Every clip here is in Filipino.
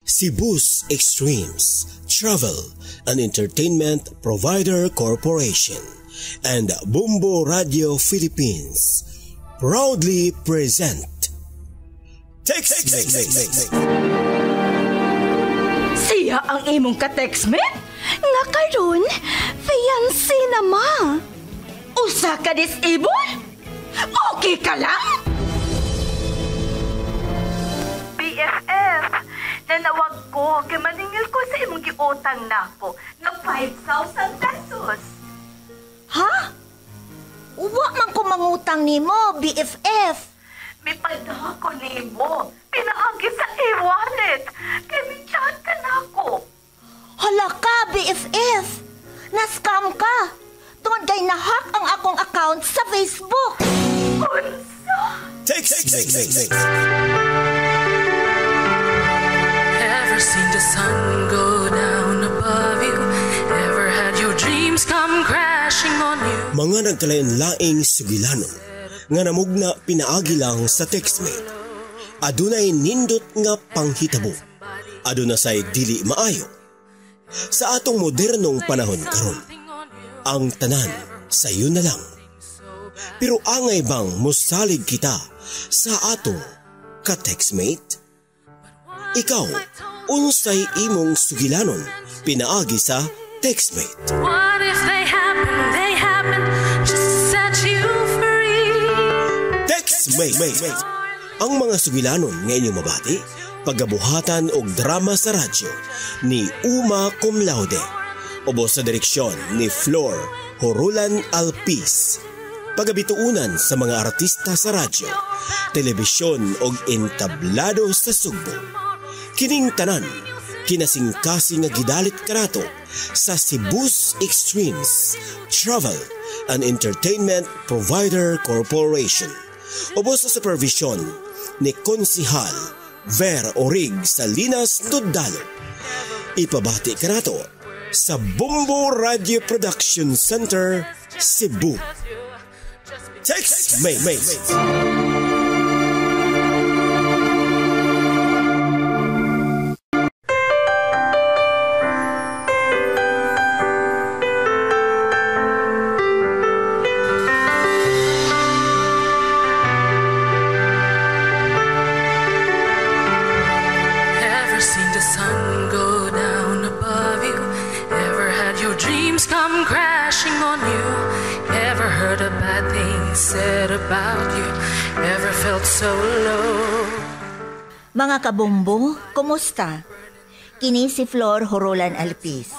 Cebu's Extremes Travel and Entertainment Provider Corporation and Bumbo Radio Philippines proudly present TextMate. Siya ang imong ka-textmate? Nga karon, fiancé na ma. Usa ka disable? Okay ka lang? BFF, nanawag ko kay maningil ko sa imong giutang nako na 5,000 pesos. Ha? Uwa man ko mangutang nimo, BFF. May padaha ko nimo. Pinaagi sa e-wallet. Kay may chat ka nako. Hala ka, BFF. Na-scam ka. Tungod kay nahack ang akong account sa Facebook. Unsa? TextMate. Ever seen the sun go down above you? Ever had your dreams come crashing on you? Mga nagkalain-laing sugilanon nga namugna pinaagi lang sa TextMate. Adunay nindot nga panghitabo. Aduna say dili maayo. Sa atong modernong panahon karon, ang tanan sayo na lang. Pero angay bang mosalig kita sa atong ka-TextMate? Ikaw, unsay imong sugilanon pinaagi sa TextMate? What if they happen just to set you free? TextMate. Ang mga sugilanon nga inyong mabati, pagabuhatan og drama sa radyo ni Uma Cum Laude. Ubos sa direksyon ni Flor Horulan Alpiz. Pagabituunan sa mga artista sa radyo, telebisyon og entablado sa Sugbo. Kining tanan, kinasingkasing nga gidalit kanato sa Cebu's Extremes Travel and Entertainment Provider Corporation. Ubos sa supervision ni Konsihal Ver Orig Salinas Dudalo. Ipabati kanato sa Bumbo Radio Production Center, Cebu. TextMate. Ever seen the sun go down above you? Ever had your dreams come crashing on you? Ever heard a bad thing said about you? Ever felt so low? Mga kabumbo, kumusta? Kini si Flor Horulan Alpiz.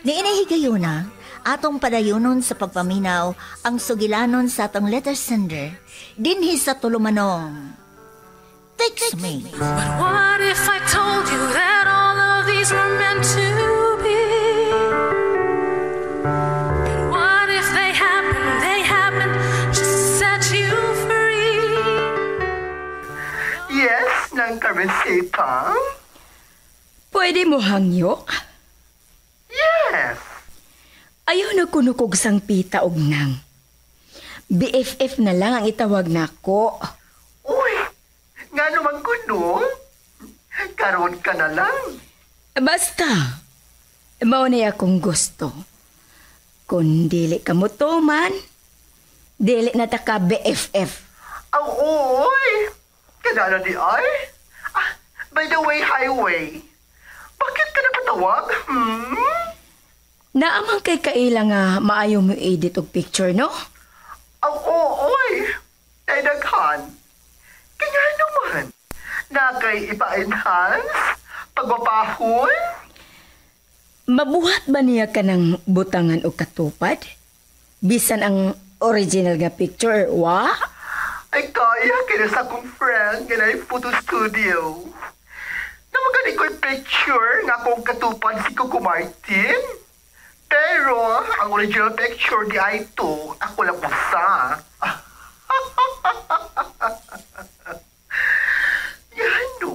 Niinahigayuna, atong padayunon sa pagpaminaw ang sugilanon sa atong letter sender dinhi sa tulumanong TextMate. But what if I told you that all of these were meant to be? And what if they happen just to set you free? Yes, nang karesita? Pwede mo hangyok? Yes. Ayaw na kunukog sang pita og nang. BFF na lang ang itawag nako. Uy, nga naman ko no? Karoon ka na lang. Basta, mao na akong gusto. Kung dili ka mo tuman, dili na ta ka BFF. Aw, uy. Kanala di ay? By the way, highway. Bakit ka napatawag? Naamang kay kaila nga maayo mo edit og picture, no? Aw, uy. Ay daghan. Kanya naman. Na kay ipa-enhance? Pagpapahon? Mabuhat ba niya ka ng butangan o katupad? Bisan ang original nga picture, wa? Ay kaya kaya sa akong friend nga na photo studio. Namagani ko'y picture nga akong katupad si Coco Martin. Pero ang original picture di ay ito, ako lang usa. Yano,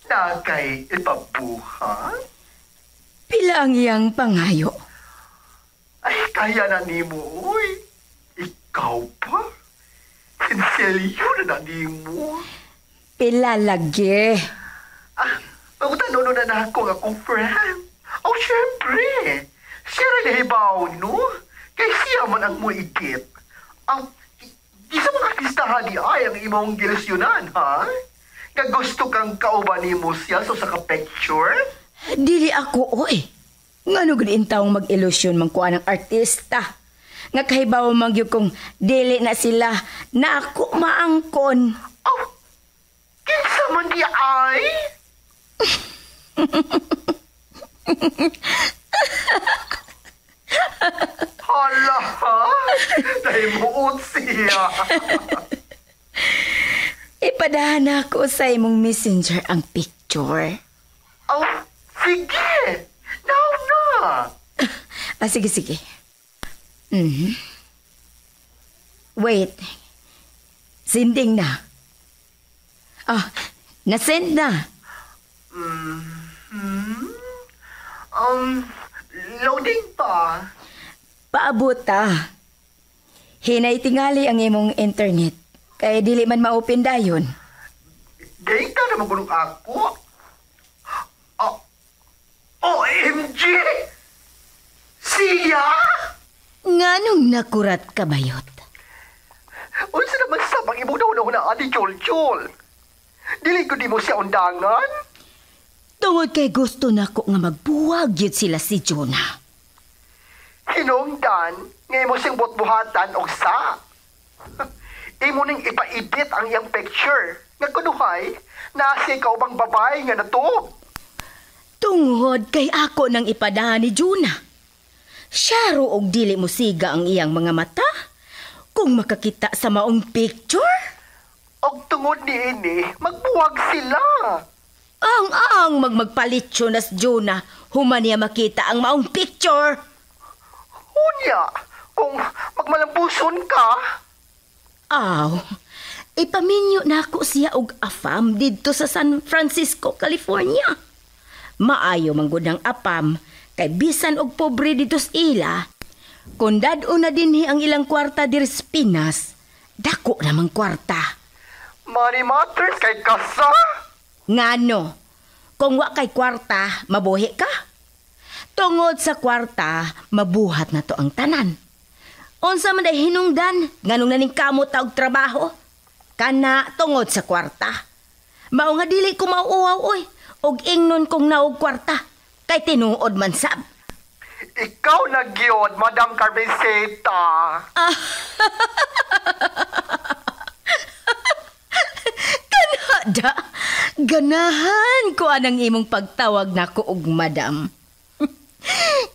na kay ipabuhat? Pila ang iyang pangayo? Ay, kaya na ni mo, uy. Ikaw pa? Sinselyo na ni mo. Pila lagi. Nauna na ako nga akong friend. Oh, syempre. Siya rin nahibaw, no? Kay siya man ang mo ikip. Di sa mga listahan ni ay ang imong gilusyonan, ha? Nga gusto kang kauban ni mo siya so sa ka-picture? Dili ako, oy. Ngano gud taong mag-ilusyon man kuha ng artista. Nga kahibaw man gyud kung dili na sila na ako maangkon. Oh, kinsa man di ay? Hala, ha? Nahimuot siya. Ipadahan ako sa imong messenger ang picture. Oh, sige. Now na. Sige. Wait. Sending na. Nasend na. Loading pa. Paabot ta. Hinay tingali ang imong internet. Kaya dili man ma-open dayon. Data na magulong ako. OMG! Siya? Nganong nakurat ka bayot? Unsa naman sa pag imong na ani Jol-Jol? Dili ko di mo siya undangan? Tungod kay gusto na ko nga magbuwag yun sila si Jonah. Hinungdan, ngayon mo siyang butbuhatan o sa. Imo ning ipaibit ang iyang picture. Nagkunuhay, nasi ikaw bang babae nga nato? Tungod kay ako nang ipadahan ni Jonah. Siya ro og dili mo siga ang iyang mga mata kung makakita sa maong picture. Og tungod ni ini, magbuwag sila. Ang magpalitso na si Jonah, human niya makita ang maong picture. Unya, kung magmalampuson ka. Ipaminyo na ako siya og afam didto sa San Francisco, California. Maayo manggod ang apam kay bisan og pobre dito sa ila. Kung dad-o na dinhi ang ilang kwarta diri sa Pinas, dako namang kwarta. Money matters kay kasa. Ngano? Kung wa kay kwarta, mabuhi ka? Tungod sa kwarta, mabuhat na to ang tanan. Unsa man day hinungdan, nganong naning kamot og trabaho? Kana tungod sa kwarta. Mao nga dili ko mauuwaw oy, og ingnon kong naog kwarta, kay tinuod man sab. Ikaw na gyud, Madam Carmencita. Kanada, ganahan ko anang imong pagtawag nako og madam.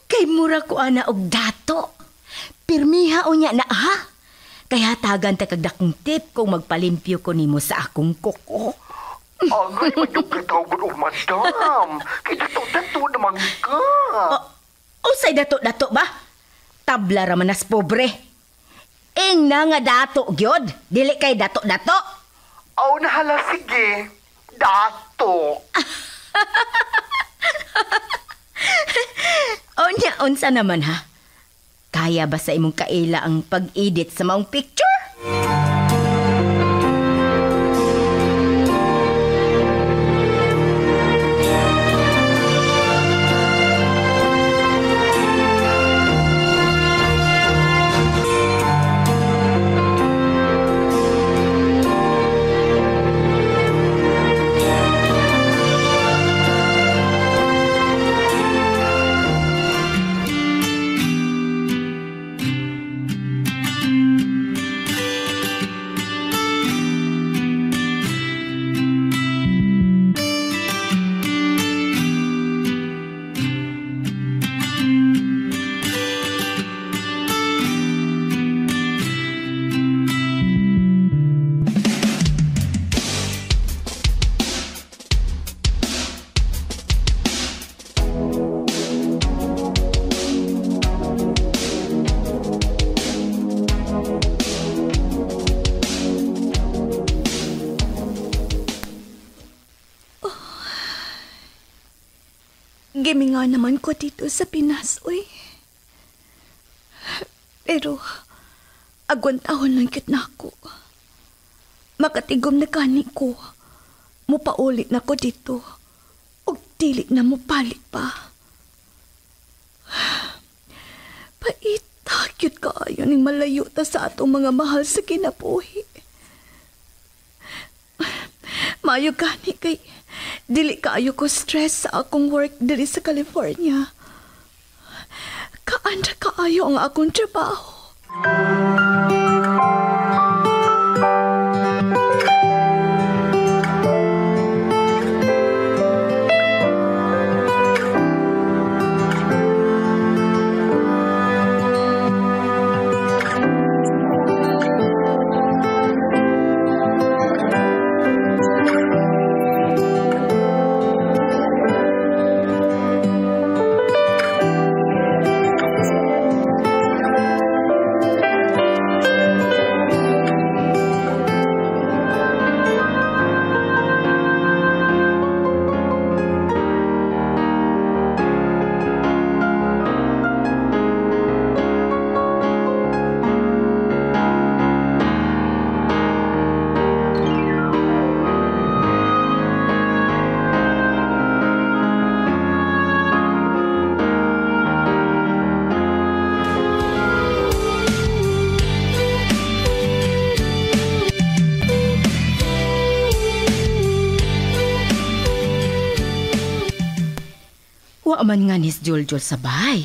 Kay mura ko ana og dato. Pirmiha unya na ha. Kaya tagan ta kag dakong tip kung magpalimpyo ko nimo sa akong kuko. Agay man yung katawag og madam. Kay dato naman ka. Usay dato ba? Tabla ra man as pobre. Ing na nga dato gyud, dili kay dato. Aw nahala sige. Dato. Unsa naman ha? Kaya ba sa imong kaila ang pag-edit sa maong picture? Giminga naman ko dito sa Pinas, uy. Pero, agwantahon lang kit na ako. Makatigom na kani ko. Mupaulit na ko dito. O dili na mo palit pa. Paita, cute kaayo ning malayo ta sa atong mga mahal sa kinabuhi. Maayo gani kay dili kaayo ko stress sa akong work diri sa California. Kaanda kaayo ang akong trabaho. Wa man nga nis Juljul sa bahay.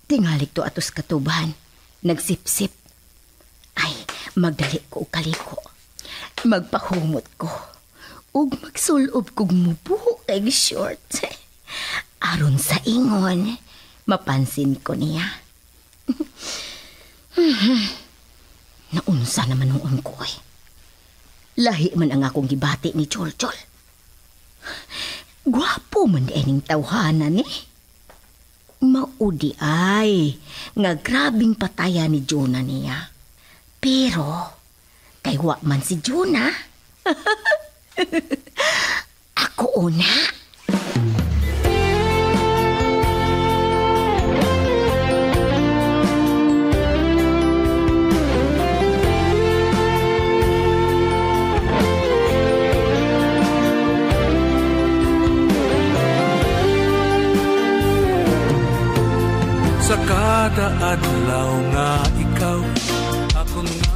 Tingalik to atos katuban. Nagsipsip. Ay, magdali ko kaliko. Magpahumot ko. Ug magsulob kog mubuho kay short. Aron sa ingon, mapansin ko niya. Naunsa naman noon ko eh. Lahi man ang akong gibati ni Juljul. Gwapo man di ning tawhanan eh. Maudi ay, nga grabing pataya ni Jonah niya. Pero, kay wa man si Jonah. Ako una. Sa kada adlaw nga ikaw ako nga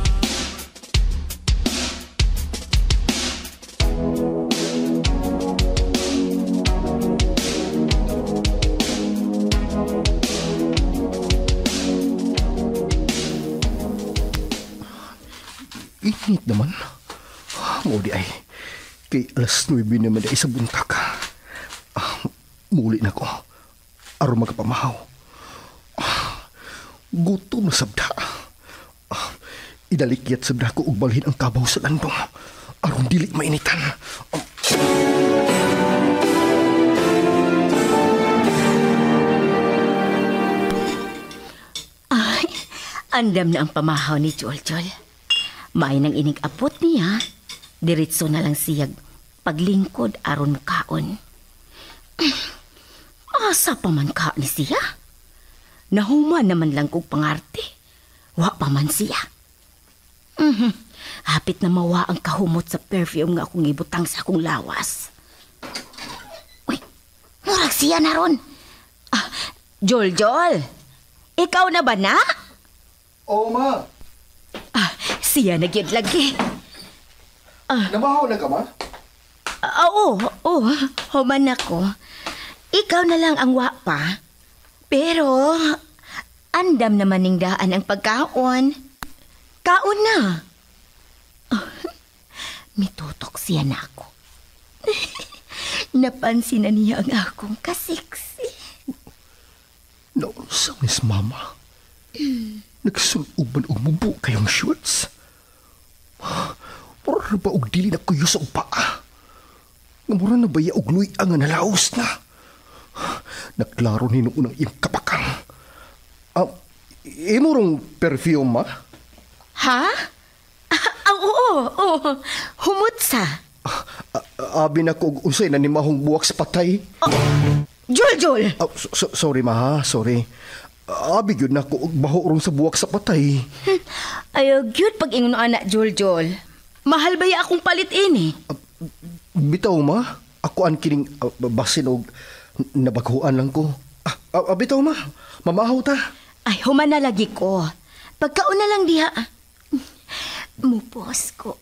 Init naman. Muli ay kay alas 9 naman ay sa buntag. Muli na ko. Aron magkapamahaw. Gutom na sabda. Idalikyat sabda ko ug balhin ang kabaw sa landong. Aron dili mainitan. Ay, andam na ang pamahaw ni Juljul. May nang inig-apot niya, diretso na lang siyag paglingkod aron mukaon. Asa pa man ka ni siya? Nahuman naman lang kong pangarte. Wa pa man siya. Hapit na mawa ang kahumot sa perfume nga akong ibutang sa akong lawas. Uy, murag siya na ron. Juljul, ikaw na ba na? Oo, ma. Siya na gyud lagi. Namahaw na ka, ma? Oo, human ako. Ikaw na lang ang wa pa. Pero, andam naman ning daan ang pagkaon. Kaon na. Mitutok siya na ako. Napansin na niya ang akong kasiksi. Naunsa, Miss Mama. Nagsunuban og mubo kayong shorts. Mura na ba og dili na kuyo sa paa? Nga mura na ba ya og luy ang nalaos na? Naklaro ni noong unang iyang kapakang. Imurong perfume, ma? Ha? Oo. Humutsa. Abi na ko unsay na ni mahong buwak sa patay. Juljul! Sorry, ma, ha? Sorry. Abi yun na ko baho ron sa buwak sa patay. Ayaw yun pag ingon anak Juljul. Mahal ba ya akong palit ini? Bitaw, ma? ako an kining basin og nabaghuan lang ko. Bitaw ma, mamahaw ta. Ay, human na lagi ko. Pagkauna lang diha. Mupos ko.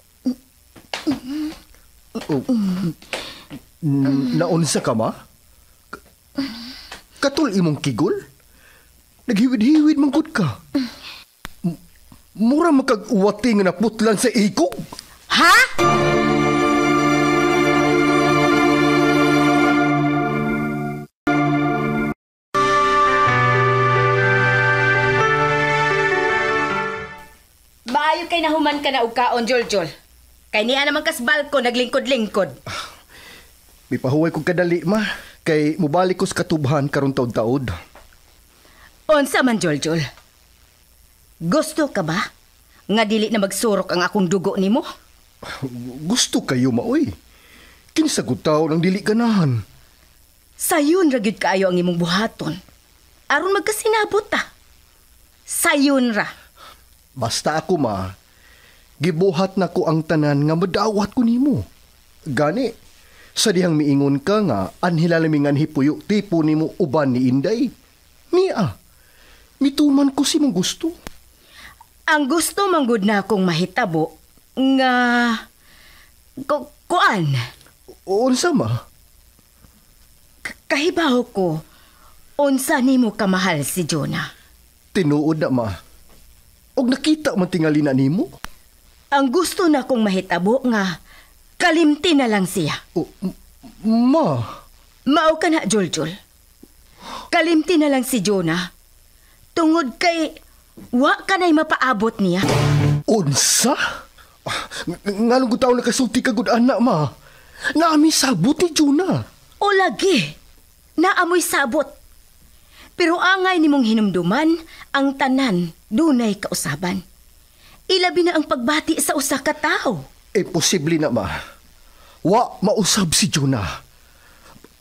Naunsa ka ma? Katul imong kigol? Naghiwid-hiwid manggod ka. Mura makag-uwati nga naputlan sa ikog. Ha? Maayo kay nahuman ka na og kaon, Joljol. Kay niya naman kasbal ko naglingkod-lingkod. May pahuway kong kadali, ma. Kay mubalik ko sa katubhan karon taod-taod. Unsa man, Joljol? Gusto ka ba nga dili na magsurok ang akong dugo nimo? Gusto kayo, maoy. Kinsagot tao ng dili ganahan. Sayon ra gyud kaayo ang imong buhaton. Aron magkasinabot ta. Sayon ra. Basta ako, ma. Gibuhat na ko ang tanan nga madawat ko nimo. Gani, sa dihang miingon ka nga anhilalamingan hipuyo tipo nimo uban ni Inday. Mia, mituman ko si mong gusto. Ang gusto manggod na akong mahitabo nga kuan. Unsa ma? Kahibaw ko unsa nimo kamahal si Jonah. Tinuod na, ma. Og nakita man tingali na nimo. Ang gusto na akong mahitabo nga kalimti na lang siya. Ma. Mao ka na, Joljol. Kalimti na lang si Jonah. Tungod kay wa ka na'y mapaabot niya. Unsa? Nganong gutaw na kasulti ka gud anak, ma? Naami sabot ni Jonah. O lagi. Naamoy sabot. Pero angay nimong hinumduman ang tanan dunay kausaban. Ilabi na ang pagbati sa usa ka tawo. Posible na, ma. Wa mausab si Jonah.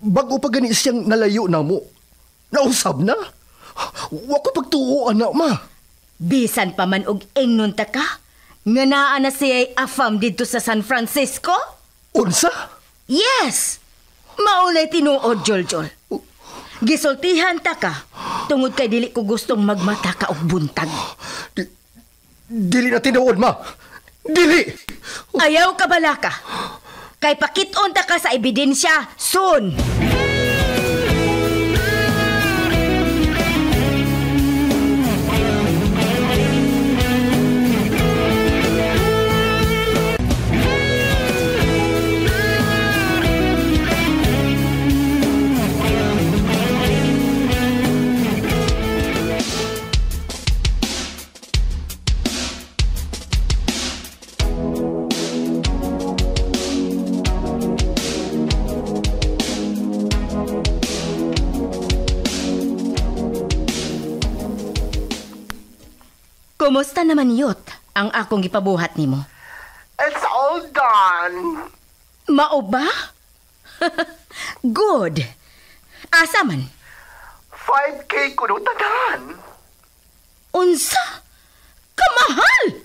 Bago pa gani siyang nalayo na mo. Nausab na? Wa ko pagtuo, anak, ma. Bisan pa man og ingnon ta ka, nga naa na siya'y afam dito sa San Francisco? Unsa? Yes! Maunay tinuod, Joljol. Gisultihan ta ka, tungod kay dili ko gustong magmata ka og buntag. Dili na tinuod, ma. Dili! Ayaw ka bala ka. Kay pakit-on ta ka sa ebidensya soon. Kumusta naman yot ang akong ipabuhat nimo? It's all done. Mao ba? Good. Asa man? 5K ko no tanan. Unsa? Kamahal!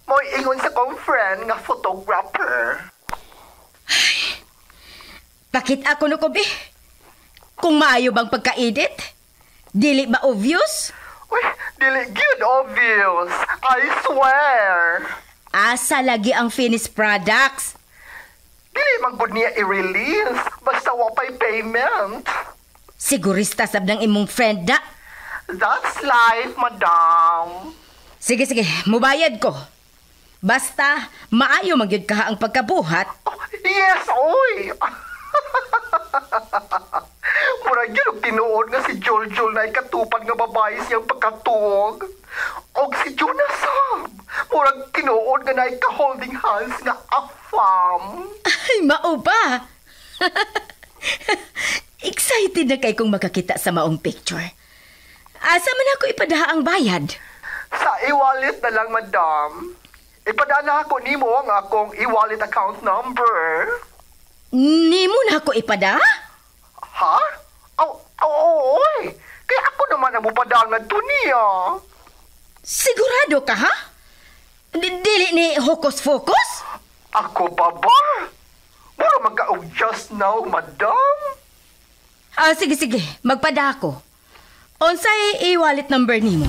Mo'y ingon sa kong friend nga photographer. Bakit ako no ko, be? Kung maayo bang pagka-edit? Dili ba obvious? Uy, dili good obvious. I swear. Asa lagi ang finished products? Dili man gud niya i-release. Basta wapay payment. Sigurista sab ng imong friend da. That's life, madam. Sige, mubayad ko. Basta, maayo magyud ka ang pagkabuhat. Oh, yes, oy. Murag yun ang tinuod nga si Joljol na ikatupad nga babae siyang pagkatuog. Og si Jonah Sam, murag tinuod nga na ika-holding hands nga afam. Ay, mao ba? Excited na kay kung makakita sa maong picture. Asa man ako ipadaha ang bayad? Sa e-wallet na lang, madam. Ipadala ako nimo ang akong e-wallet account number. Nimo na ako ipada? Ha? Oy! Kaya ako naman ang mupadangan to niya. Sigurado ka, ha? Dili ni Hokus Focus? Ako pa ba? Mura ka magkaog just now, madam? Sige, magpada ko. Unsay e-wallet number nimo?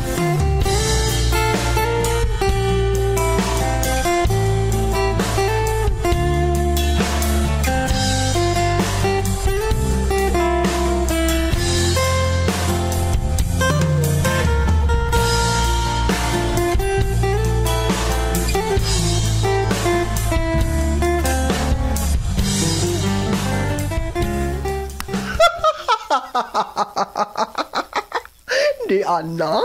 Ni Ana.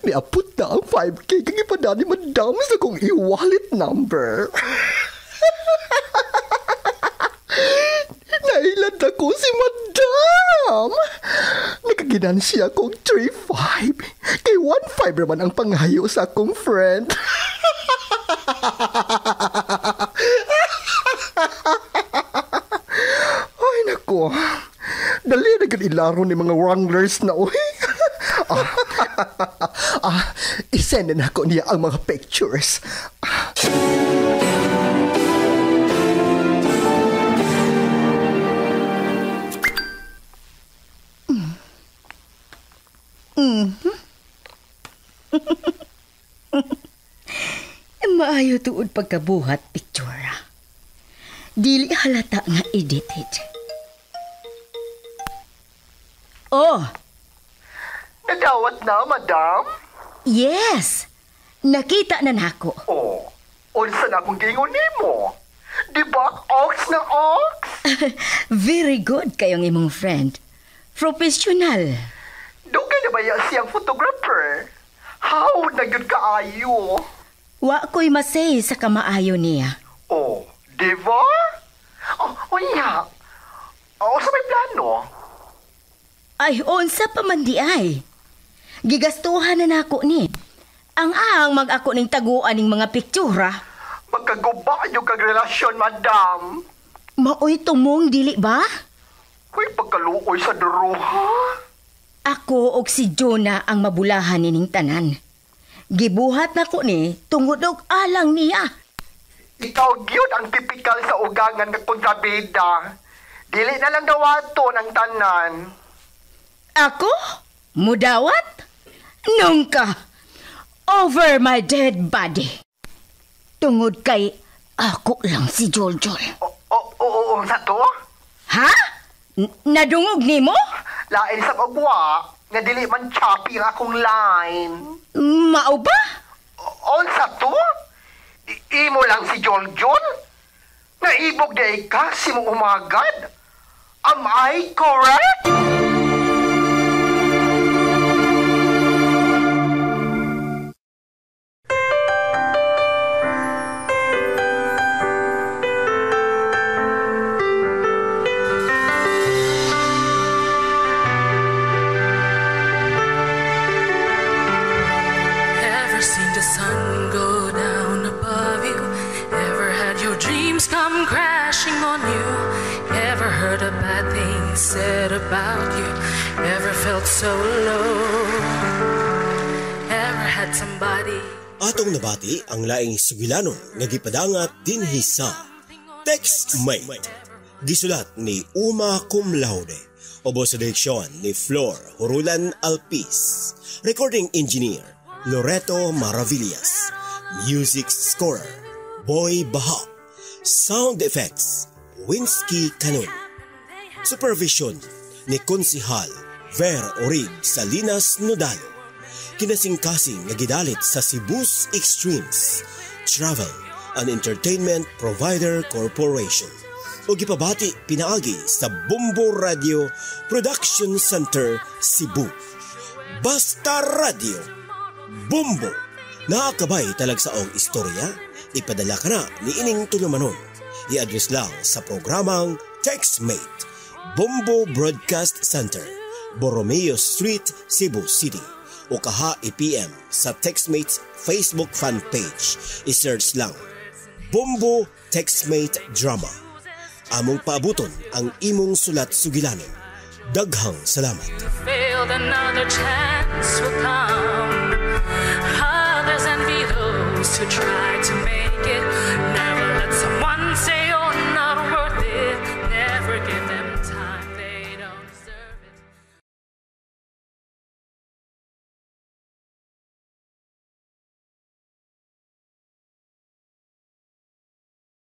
Niapot na ang 5K kang ipada ni madam sa kong e-wallet number. Nailan ako si madam. Nakaginan siya kong 3-5. Kay 1-5 naman ang panghayo sa akong friend. Ay, nako. Dali na ilaro ni mga wranglers na oy. Isend na ako niya ang mga pictures. Maayo tuod pagkabuhat picture. Dili halata nga edited. Oh, Nadawat na, madam? yes. Nakita na nako. Oh, unsa na akong gingon nimo? Di ba, ox na ox? Very good kayong imong friend. Professional. Dugay na ba yan siyang photographer? How na yun kaayo? Wa ko'y masay sa kamaayo niya. Oh, di ba? Oh, niya. Oh, sa may plano? Ay, unsa pa man di ay. Gigastuhan na nako ni. Ang mag-ako ning taguan ning mga piktura. Magkaguba yung kag relasyon, madam. Maoy tumong dili ba? Uy, pagkaluoy sa duruha. Ako og si Jonah ang mabulahan nining tanan. Gibuhat nako ni tungod og alang niya. Ikaw gyud ang tipikal sa ugangan ng kontrabida. Dili na lang dawaton ang tanan. Ako? Mudawat? Nungka. Over my dead body. Tungod kay ako lang si Joljol. Oo, sa to? Ha? Nadungog nimo? Lain sa pagwa, nga dili man choppy ang akong line. Mao ba? Sa to? Imo lang si Joljol? Naibog na ka si mong umagad? Am I correct? Said about you, ever felt so low, ever had somebody. Atong nabati ang laing sugilanon nga gipadangat dinhi sa Textmate. Gisulat ni Uma Cum Laude, ubos sa direksyon ni Flor Hurulan Alpis, recording engineer Loreto Maravillas, music scorer Boy Baha, sound effects Winsky Canon. Supervision ni Konsihal Ver Orig Salinas Nodalo. Kinasingkasing nga gidalit sa Cebu's Extremes Travel and Entertainment Provider Corporation. O gipabati pinaagi sa Bumbo Radio Production Center, Cebu. Basta Radio Bumbo. Nakakabay talag sa og istorya, ipadala ka na ni ining tulumanon. I-address lang sa programang Textmate, Bumbo Broadcast Center, Borromeo Street, Cebu City. O kaha i-PM sa Textmate's Facebook fan page. I-search lang Bumbo Textmate Drama. Among paabuton ang imong sulat sugilanon. Daghang salamat. You failed, another chance will come. Others envy those who try to make